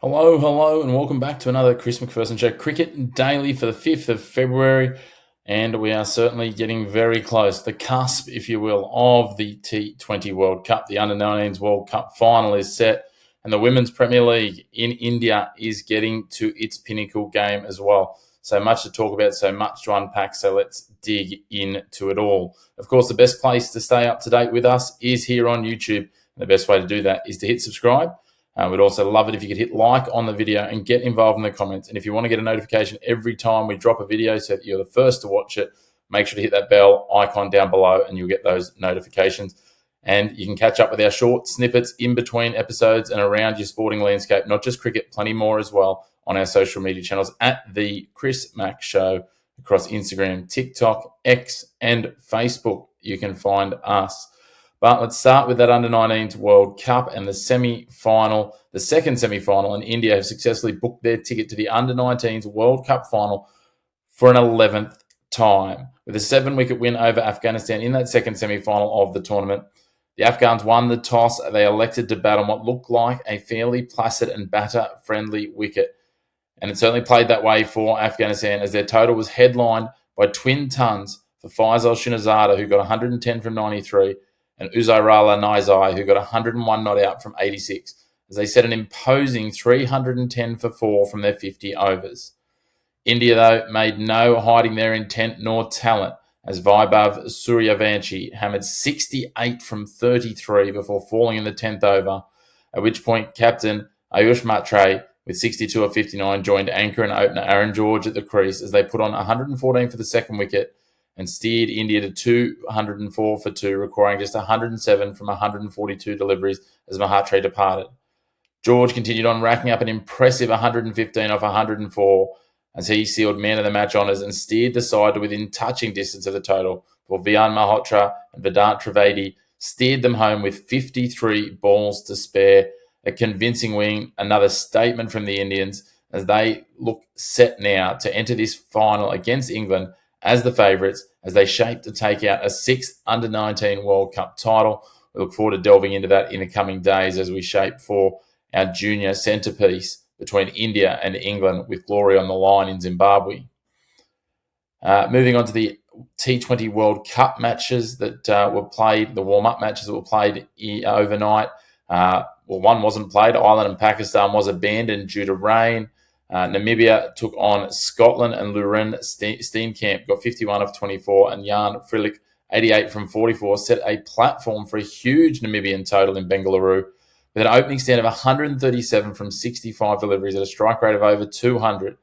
Hello, and welcome back to another Chris McPherson Show Cricket Daily for the 5th of February. And we are certainly getting very close, the cusp, if you will, of the T20 World Cup. The Under-19s World Cup final is set, and the Women's Premier League in India is getting to its pinnacle game as well. So much to talk about, so much to unpack, so let's dig into it all. Of course, the best place to stay up to date with us is here on YouTube. And the best way to do that is to hit subscribe. We'd also love it if you could hit like on the video and get involved in the comments. And if you want to get a notification every time we drop a video so that you're the first to watch it, make sure to hit that bell icon down below and you'll get those notifications. And you can catch up with our short snippets in between episodes and around your sporting landscape, not just cricket, plenty more as well, on our social media channels at The Chris Mack Show across Instagram, TikTok, X, and Facebook. You can find us. But let's start with that Under-19s World Cup and the semi-final. The second semi-final, and India have successfully booked their ticket to the Under-19s World Cup final for an 11th time. With a 7-wicket win over Afghanistan in that second semi-final of the tournament, the Afghans won the toss. They elected to bat on what looked like a fairly placid and batter-friendly wicket. And it certainly played that way for Afghanistan, as their total was headlined by twin tons for Faisal Shinazada, who got 110 from 93, and Uzairala Nizai, who got 101 not out from 86, as they set an imposing 310 for 4 from their 50 overs. India, though, made no hiding their intent nor talent, as Vaibhav Suryavanshi hammered 68 from 33 before falling in the 10th over, at which point captain Ayush Matre, with 62 of 59, joined anchor and opener Aaron George at the crease as they put on 114 for the second wicket and steered India to 204 for 2, requiring just 107 from 142 deliveries as Mahatre departed. George continued on, racking up an impressive 115 off 104 as he sealed man of the match honours and steered the side to within touching distance of the total, while Vian Malhotra and Vedant Trivedi steered them home with 53 balls to spare. A convincing win, another statement from the Indians as they look set now to enter this final against England as the favourites, as they shape to take out a 6th Under-19 World Cup title. We look forward to delving into that in the coming days as we shape for our junior centrepiece between India and England, with glory on the line in Zimbabwe. Moving on to the T20 World Cup matches that were played, the warm-up matches that were played overnight. One wasn't played. Ireland and Pakistan was abandoned due to rain. Namibia took on Scotland, and Luren Steenkamp got 51 of 24, and Jan Frilick, 88 from 44, set a platform for a huge Namibian total in Bengaluru, with an opening stand of 137 from 65 deliveries at a strike rate of over 200.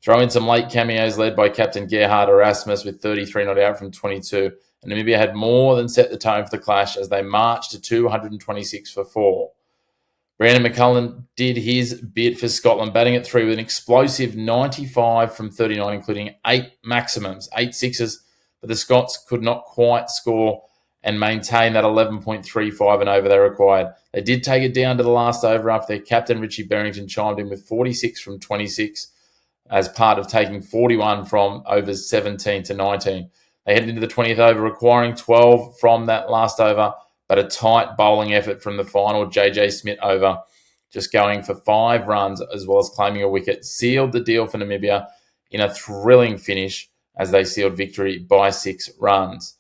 Throw in some late cameos led by captain Gerhard Erasmus with 33 not out from 22, and Namibia had more than set the tone for the clash as they marched to 226 for 4. Brandon McCullum did his bit for Scotland, batting at 3 with an explosive 95 from 39, including 8 maximums, 8 sixes, but the Scots could not quite score and maintain that 11.35 and over they required. They did take it down to the last over after their captain Richie Berrington chimed in with 46 from 26 as part of taking 41 from overs 17 to 19. They headed into the 20th over, requiring 12 from that last over, but a tight bowling effort from the final JJ Smith over, just going for 5 runs as well as claiming a wicket, sealed the deal for Namibia in a thrilling finish as they sealed victory by 6 runs.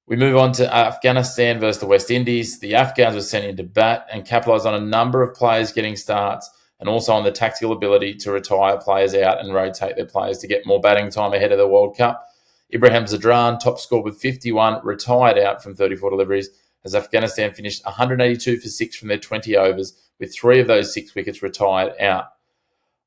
We move on to Afghanistan versus the West Indies. The Afghans were sent in to bat and capitalised on a number of players getting starts, and also on the tactical ability to retire players out and rotate their players to get more batting time ahead of the World Cup. Ibrahim Zadran, top scorer with 51, retired out from 34 deliveries, as Afghanistan finished 182 for 6 from their 20 overs, with 3 of those 6 wickets retired out.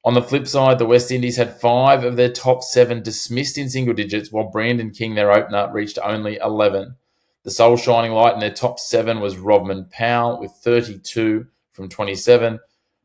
On the flip side, the West Indies had 5 of their top 7 dismissed in single digits, while Brandon King, their opener, reached only 11. The sole shining light in their top 7 was Rovman Powell with 32 from 27,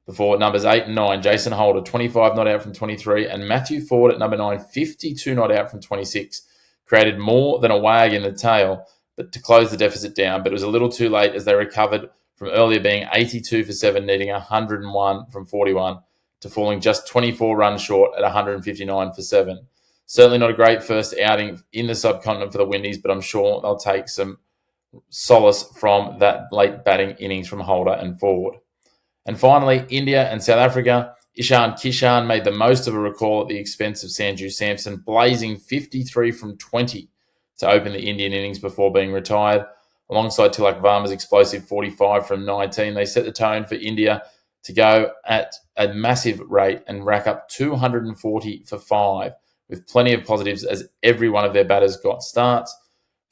before numbers 8 and 9, Jason Holder, 25 not out from 23, and Matthew Ford at number 9, 52 not out from 26, created more than a wag in the tail, but to close the deficit down, but it was a little too late as they recovered from earlier being 82 for 7, needing 101 from 41, to falling just 24 runs short at 159 for 7. Certainly not a great first outing in the subcontinent for the Windies, but I'm sure they'll take some solace from that late batting innings from Holder and Ford. And finally, India and South Africa. Ishan Kishan made the most of a recall at the expense of Sanju Samson, blazing 53 from 20 to open the Indian innings before being retired. Alongside Tilak Varma's explosive 45 from 19, they set the tone for India to go at a massive rate and rack up 240 for 5, with plenty of positives as every one of their batters got starts.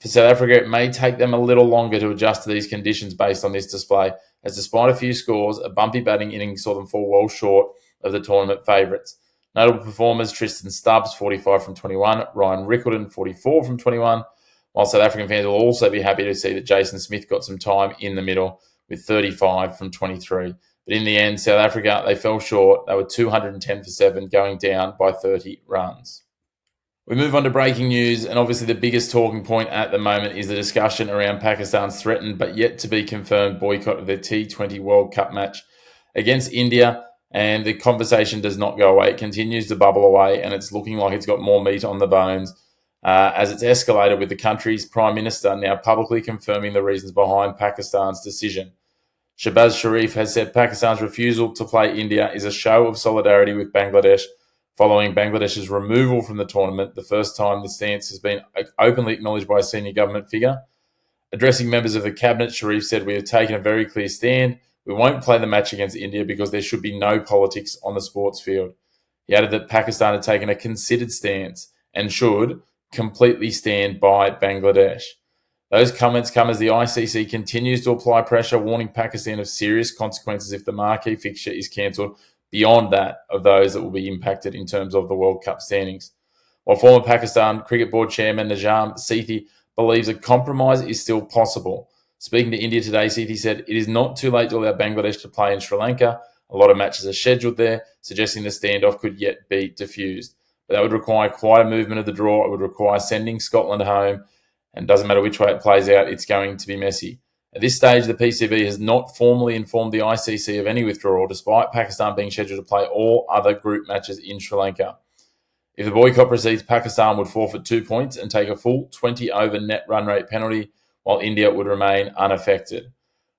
For South Africa, it may take them a little longer to adjust to these conditions based on this display, as despite a few scores, a bumpy batting innings saw them fall well short of the tournament favourites. Notable performers: Tristan Stubbs, 45 from 21, Ryan Rickelton, 44 from 21, while South African fans will also be happy to see that Jason Smith got some time in the middle with 35 from 23. But in the end, South Africa, they fell short. They were 210 for 7, going down by 30 runs. We move on to breaking news, and obviously the biggest talking point at the moment is the discussion around Pakistan's threatened but yet to be confirmed boycott of their T20 World Cup match against India, and the conversation does not go away. It continues to bubble away, and it's looking like it's got more meat on the bones as it's escalated, with the country's Prime Minister now publicly confirming the reasons behind Pakistan's decision. Shehbaz Sharif has said Pakistan's refusal to play India is a show of solidarity with Bangladesh following Bangladesh's removal from the tournament, the first time this stance has been openly acknowledged by a senior government figure. Addressing members of the cabinet, Sharif said, "We have taken a very clear stand. We won't play the match against India because there should be no politics on the sports field." He added that Pakistan had taken a considered stance and should completely stand by Bangladesh. Those comments come as the ICC continues to apply pressure, warning Pakistan of serious consequences if the marquee fixture is cancelled beyond that of those that will be impacted in terms of the World Cup standings. While former Pakistan Cricket Board Chairman Najam Sethi believes a compromise is still possible. Speaking to India today, Sethi said, "It is not too late to allow Bangladesh to play in Sri Lanka. A lot of matches are scheduled there, suggesting the standoff could yet be diffused. But that would require quite a movement of the draw. It would require sending Scotland home, and doesn't matter which way it plays out, it's going to be messy." At this stage, the PCB has not formally informed the ICC of any withdrawal, despite Pakistan being scheduled to play all other group matches in Sri Lanka. If the boycott proceeds, Pakistan would forfeit 2 points and take a full 20-over net run rate penalty, while India would remain unaffected.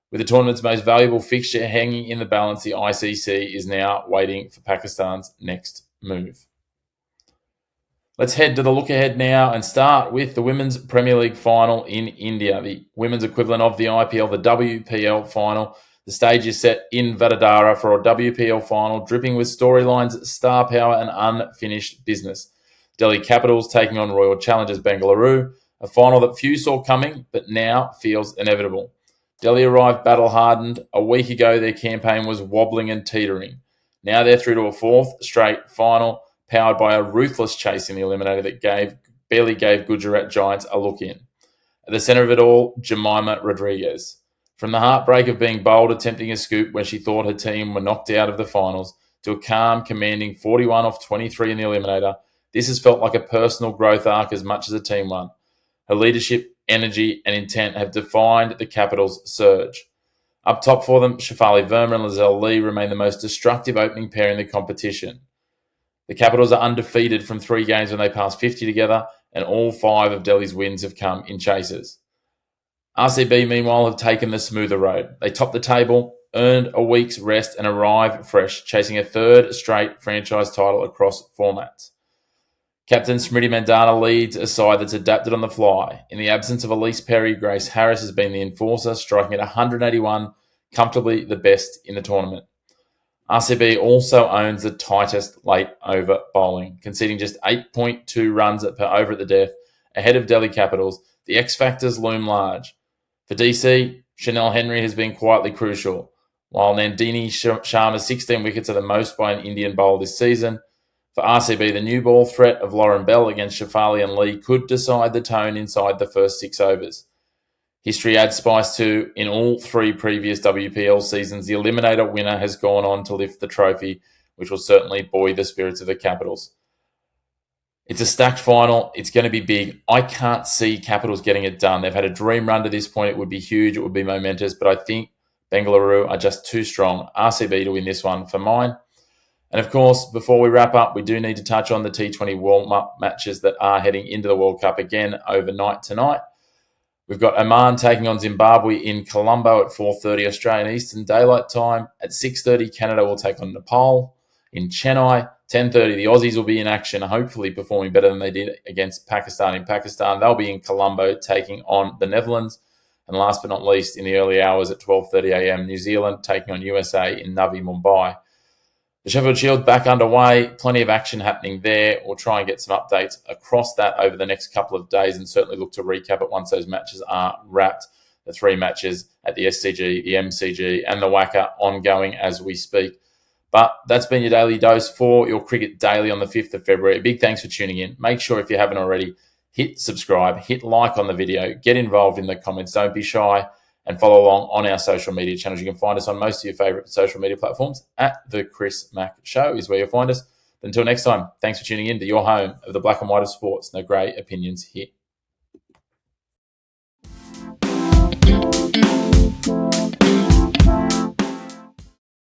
With the tournament's most valuable fixture hanging in the balance, the ICC is now waiting for Pakistan's next move. Let's head to the look ahead now and start with the Women's Premier League final in India, the women's equivalent of the IPL, the WPL final. The stage is set in Vadodara for a WPL final, dripping with storylines, star power, and unfinished business. Delhi Capitals taking on Royal Challengers Bengaluru, a final that few saw coming, but now feels inevitable. Delhi arrived battle-hardened. A week ago, their campaign was wobbling and teetering. Now they're through to a fourth straight final, powered by a ruthless chase in the eliminator that barely gave Gujarat Giants a look in. At the centre of it all, Jemima Rodriguez. From the heartbreak of being bowled attempting a scoop when she thought her team were knocked out of the finals, to a calm, commanding 41 off 23 in the eliminator, this has felt like a personal growth arc as much as a team one. Her leadership, energy, and intent have defined the Capitals' surge. Up top for them, Shafali Verma and Lizelle Lee remain the most destructive opening pair in the competition. The Capitals are undefeated from 3 games when they passed 50 together, and all 5 of Delhi's wins have come in chases. RCB, meanwhile, have taken the smoother road. They topped the table, earned a week's rest, and arrived fresh, chasing a 3rd straight franchise title across formats. Captain Smriti Mandana leads a side that's adapted on the fly. In the absence of Elise Perry, Grace Harris has been the enforcer, striking at 181, comfortably the best in the tournament. RCB also owns the tightest late over bowling, conceding just 8.2 runs per over at the death, ahead of Delhi Capitals. The X factors loom large. For DC, Chanel Henry has been quietly crucial, while Nandini Sharma's 16 wickets are the most by an Indian bowler this season. For RCB, the new ball threat of Lauren Bell against Shafali and Lee could decide the tone inside the first 6 overs. History adds spice to, in all 3 previous WPL seasons, the eliminator winner has gone on to lift the trophy, which will certainly buoy the spirits of the Capitals. It's a stacked final. It's going to be big. I can't see Capitals getting it done. They've had a dream run to this point. It would be huge. It would be momentous. But I think Bengaluru are just too strong. RCB to win this one for mine. And of course, before we wrap up, we do need to touch on the T20 World Cup matches that are heading into the World Cup again overnight tonight. We've got Oman taking on Zimbabwe in Colombo at 4:30 Australian Eastern Daylight Time. At 6:30, Canada will take on Nepal in Chennai. 10:30, the Aussies will be in action, hopefully performing better than they did against Pakistan in Pakistan. They'll be in Colombo taking on the Netherlands. And last but not least, in the early hours at 12:30 a.m., New Zealand taking on USA in Navi Mumbai. The Sheffield Shield back underway, plenty of action happening there. We'll try and get some updates across that over the next couple of days and certainly look to recap it once those matches are wrapped. The 3 matches at the SCG, the MCG and the WACA ongoing as we speak. But that's been your daily dose for your Cricket Daily on the 5th of February. A big thanks for tuning in. Make sure if you haven't already, hit subscribe, hit like on the video, get involved in the comments. Don't be shy. And follow along on our social media channels. You can find us on most of your favourite social media platforms. At The Chris Mack Show is where you'll find us. But until next time, thanks for tuning in to your home of the black and white of sports. No grey opinions here.